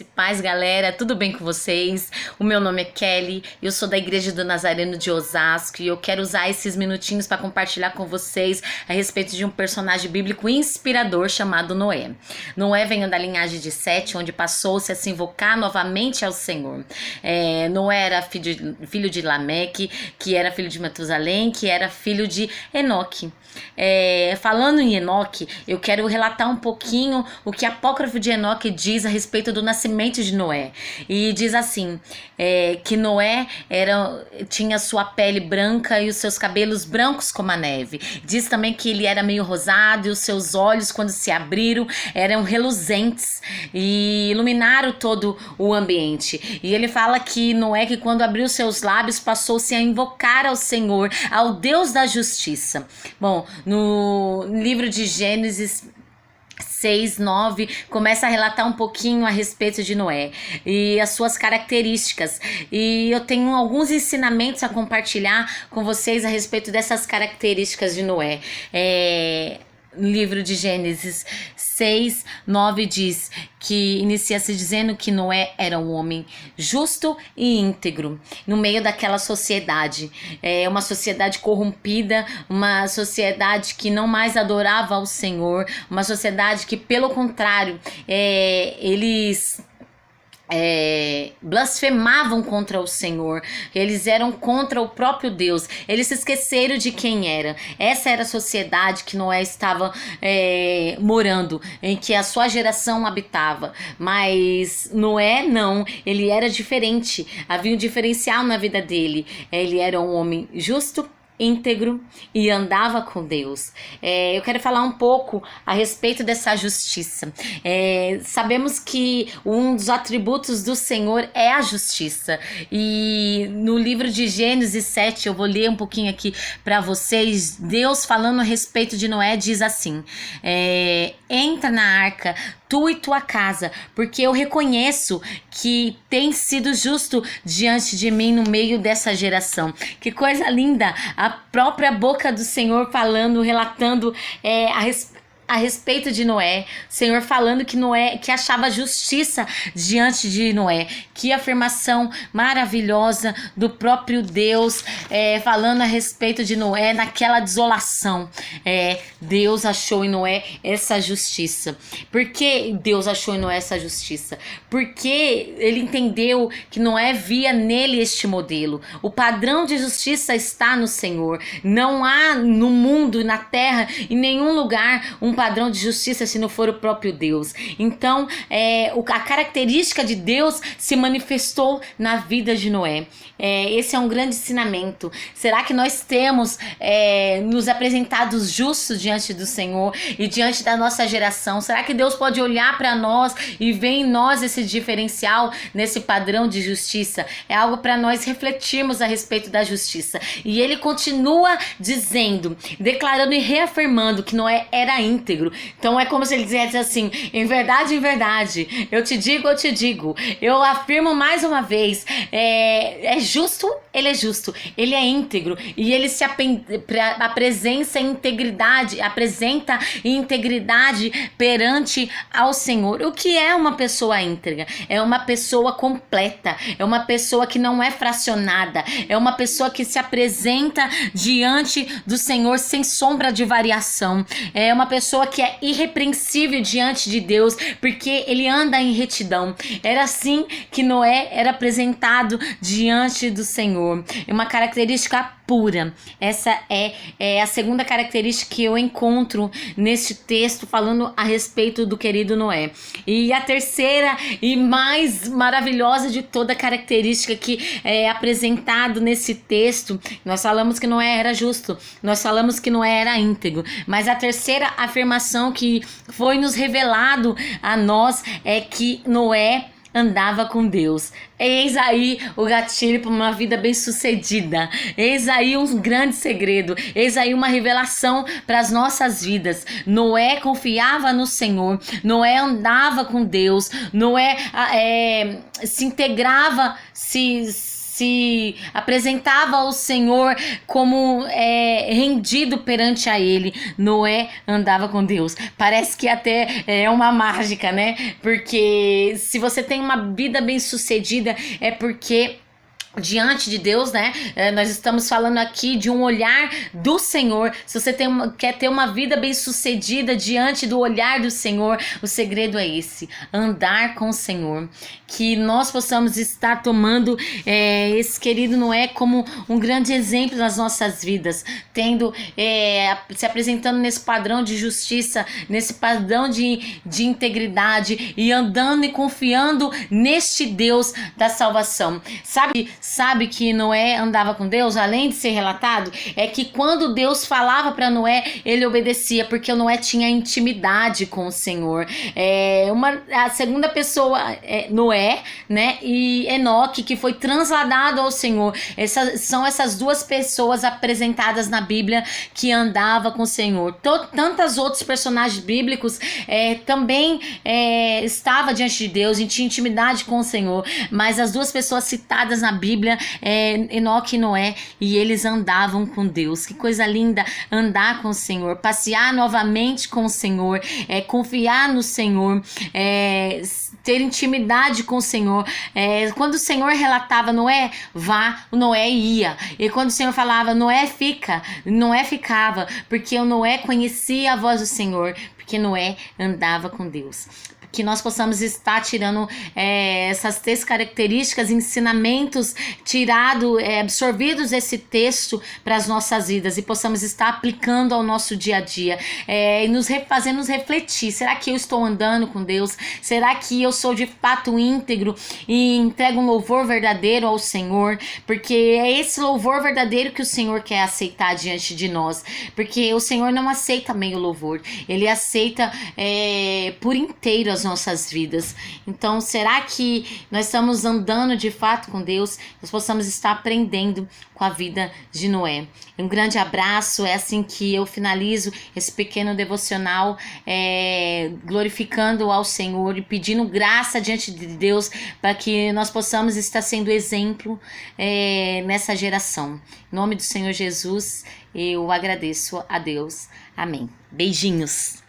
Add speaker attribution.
Speaker 1: Paz, galera, tudo bem com vocês? O meu nome é Kelly, eu sou da Igreja do Nazareno de Osasco e eu quero usar esses minutinhos para compartilhar com vocês a respeito de um personagem bíblico inspirador chamado Noé. Noé veio da linhagem de Sete, onde passou-se a se invocar novamente ao Senhor. Noé era filho de Lameque, que era filho de Matusalém, que era filho de Enoque. Falando em Enoque, eu quero relatar um pouquinho o que Apócrifo de Enoque diz a respeito do nascimento de Noé. E diz assim, que Noé tinha sua pele branca e os seus cabelos brancos como a neve. Diz também que ele era meio rosado e os seus olhos, quando se abriram, eram reluzentes e iluminaram todo o ambiente. E ele fala que Noé, que quando abriu seus lábios, passou-se a invocar ao Senhor, ao Deus da justiça. Bom, no livro de Gênesis 6, 9, começa a relatar um pouquinho a respeito de Noé e as suas características. E eu tenho alguns ensinamentos a compartilhar com vocês a respeito dessas características de Noé. No livro de Gênesis 6, 9 diz que inicia-se dizendo que Noé era um homem justo e íntegro no meio daquela sociedade. Uma sociedade corrompida, uma sociedade que não mais adorava ao Senhor, uma sociedade que, pelo contrário, eles blasfemavam contra o Senhor, eles eram contra o próprio Deus, eles se esqueceram de quem era. Essa era a sociedade que Noé estava morando, em que a sua geração habitava. Mas Noé não, ele era diferente, havia um diferencial na vida dele. Ele era um homem justo, íntegro e andava com Deus. Eu quero falar um pouco a respeito dessa justiça. Sabemos que um dos atributos do Senhor é a justiça, e no livro de Gênesis 7, eu vou ler um pouquinho aqui para vocês. Deus, falando a respeito de Noé, diz assim: entra na arca, tu e tua casa, porque eu reconheço que tem sido justo diante de mim no meio dessa geração. Que coisa linda! A própria boca do Senhor falando, relatando a respeito de Noé, o Senhor falando que Noé, que achava justiça diante de Noé. Que afirmação maravilhosa do próprio Deus, falando a respeito de Noé naquela desolação. Deus achou em Noé essa justiça. Por que Deus achou em Noé essa justiça? Porque ele entendeu que Noé via nele este modelo. O padrão de justiça está no Senhor. Não há no mundo, na terra, em nenhum lugar um padrão de justiça se não for o próprio Deus. Então, a característica de Deus se manifestou na vida de Noé. Esse é um grande ensinamento. Será que nós temos nos apresentado justos diante do Senhor e diante da nossa geração? Será que Deus pode olhar para nós e ver em nós esse diferencial nesse padrão de justiça? É algo para nós refletirmos a respeito da justiça. E ele continua dizendo, declarando e reafirmando que Noé era íntegro. Então é como se ele dissesse assim: em verdade, eu te digo, eu afirmo mais uma vez, justo, ele é justo, ele é íntegro, e ele se apresenta em integridade perante ao Senhor. O que é uma pessoa íntegra? É uma pessoa completa, é uma pessoa que não é fracionada, é uma pessoa que se apresenta diante do Senhor sem sombra de variação, é uma pessoa que é irrepreensível diante de Deus, porque ele anda em retidão. Era assim que Noé era apresentado diante do Senhor. É uma característica pura. Essa é a segunda característica que eu encontro neste texto falando a respeito do querido Noé. E a terceira e mais maravilhosa de toda característica que é apresentado nesse texto, nós falamos que Noé era justo, nós falamos que Noé era íntegro, mas a terceira afirmação que foi nos revelado a nós é que Noé andava com Deus. Eis aí o gatilho para uma vida bem sucedida. Eis aí um grande segredo. Eis aí uma revelação para as nossas vidas. Noé confiava no Senhor. Noé andava com Deus. Noé se integrava, se se apresentava ao Senhor como rendido perante a ele. Noé andava com Deus. Parece que até é uma mágica, né? Porque se você tem uma vida bem-sucedida, é porque diante de Deus, né? Nós estamos falando aqui de um olhar do Senhor. Se você quer ter uma vida bem-sucedida diante do olhar do Senhor, o segredo é esse: andar com o Senhor. Que nós possamos estar tomando esse querido Noé como um grande exemplo nas nossas vidas, tendo se apresentando nesse padrão de justiça, nesse padrão de integridade, e andando e confiando neste Deus da salvação. Sabe que Noé andava com Deus, além de ser relatado, é que quando Deus falava para Noé, ele obedecia, porque o Noé tinha intimidade com o Senhor. A segunda pessoa é Noé, né, e Enoque, que foi transladado ao Senhor. São essas duas pessoas apresentadas na Bíblia que andava com o Senhor. Tantos outros personagens bíblicos também estavam diante de Deus e tinha intimidade com o Senhor, mas as duas pessoas citadas na Bíblia, Enoque e Noé, e eles andavam com Deus. Que coisa linda andar com o Senhor, passear novamente com o Senhor, confiar no Senhor, ter intimidade com o Senhor. Quando o Senhor relatava Noé, vá, o Noé ia. E quando o Senhor falava Noé, fica, Noé ficava, porque o Noé conhecia a voz do Senhor, porque Noé andava com Deus. Que nós possamos estar tirando essas 3 características, ensinamentos absorvidos desse texto para as nossas vidas, e possamos estar aplicando ao nosso dia a dia, e fazendo nos refletir: será que eu estou andando com Deus? Será que eu sou de fato íntegro e entrego um louvor verdadeiro ao Senhor? Porque é esse louvor verdadeiro que o Senhor quer aceitar diante de nós, porque o Senhor não aceita meio louvor, ele aceita por inteiro as nossas vidas. Então, será que nós estamos andando de fato com Deus? Nós possamos estar aprendendo com a vida de Noé. Um grande abraço. É assim que eu finalizo esse pequeno devocional, glorificando ao Senhor e pedindo graça diante de Deus para que nós possamos estar sendo exemplo nessa geração. Em nome do Senhor Jesus, eu agradeço a Deus. Amém. Beijinhos.